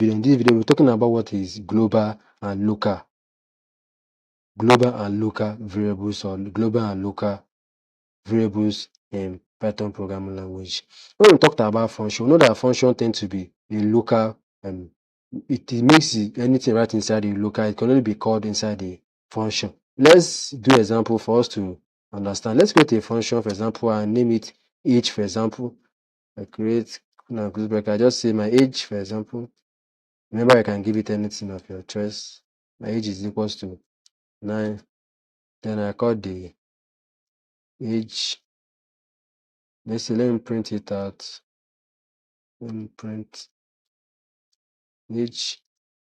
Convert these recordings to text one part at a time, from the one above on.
In this video, we're talking about what is global and local variables, or global and local variables in Python programming language. When we talked about function, we know that function tend to be a local. It makes anything right inside the local. It can only be called inside the function. Let's do an example for us to understand. Let's create a function, for example, and name it age. For example, I just say my age, for example. Remember, I can give it anything of your choice. My age is equals to 9. Then I call the age. Let's see, let me print it out. Let me print age.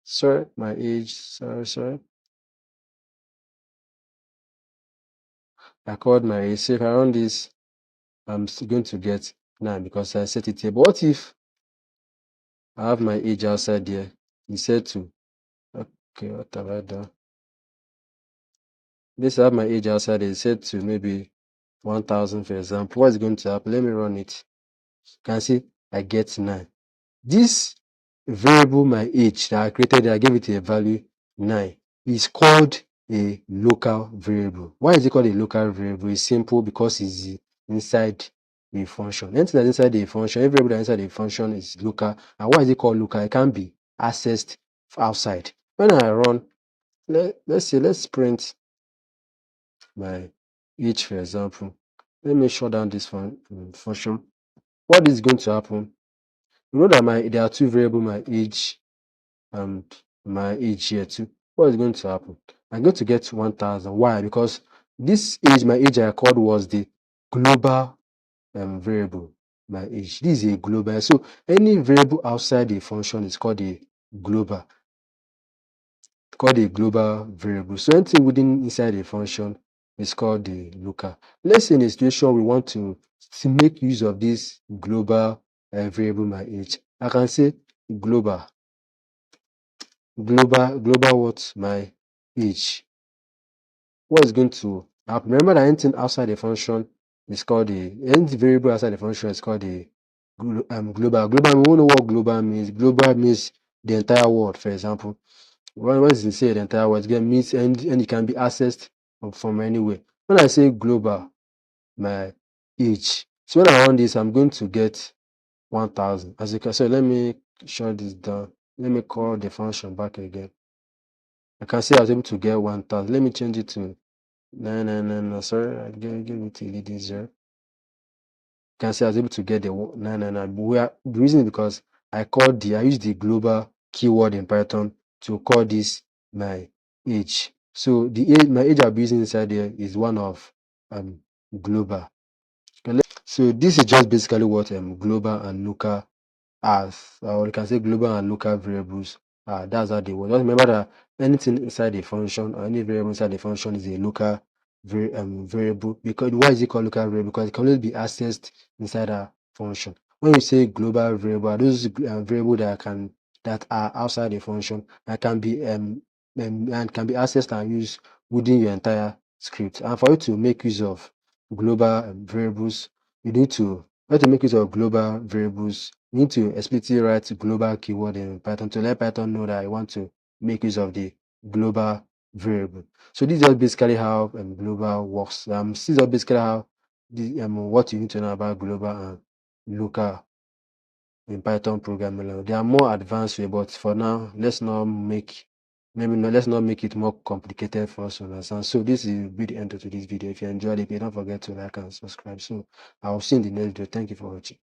Sorry, my age. Sorry. I called my age. So if I run this, I'm going to get 9 because I set it here. But what if I have my age outside there? It's set to. Okay, what have I done? This I have my age outside. It's set to maybe 1000, for example. What is going to happen? Let me run it. You can see I get 9. This variable, my age, that I created, I gave it a value 9, is called a local variable. Why is it called a local variable? It's simple, because it's inside a function. Anything that's inside a function, every variable that's inside a function is local. And why is it called local? It can't be accessed outside. When I run, let's print my age, for example. Let me shut down this function. What is going to happen? You know that there are two variables, my age and my age here too. What is going to happen? I'm going to get 1000. Why? Because this age, my age I called was the global variable, my age. This is a global. So any variable outside the function is called a global. Called a global variable. So anything within inside a function is called the local. Let's say in a situation we want to make use of this global variable, my age. I can say global what? My age. What is going to happen? Remember that anything outside the function is called any variable outside the function is called a global. Global, we won't know what global means. Global means the entire world, for example. When you say the entire world, it means and it can be accessed from anywhere. When I say global, my age. So when I run this, I'm going to get 1000. As you can see, let me shut this down. Let me call the function back again. I can see I was able to get 1000. Let me change it to 999. Sorry, I gave it to leading 0. You can see I was able to get the 999. The reason is because I used the global keyword in Python to call this my age. So my age I'll be using inside there is one of global. So this is just basically what global and local or you can say global and local variables. That's how they work. Just remember that anything inside a function or any variable inside a function is a local variable. Because why is it called local variable? Because it can only be accessed inside a function. When you say global variable, those variables that are outside a function and can be accessed and used within your entire script. And for you to make use of global variables, you need to make use of global variables. You need to explicitly write global keyword in Python to let Python know that you want to make use of the global variable. So this is basically how global works. This is basically how what you need to know about global and local in Python programming. There are more advanced way, but for now, let's not make it more complicated for us to understand. So this will be the end of today's video. If you enjoyed it, don't forget to like and subscribe. So I'll see you in the next video. Thank you for watching.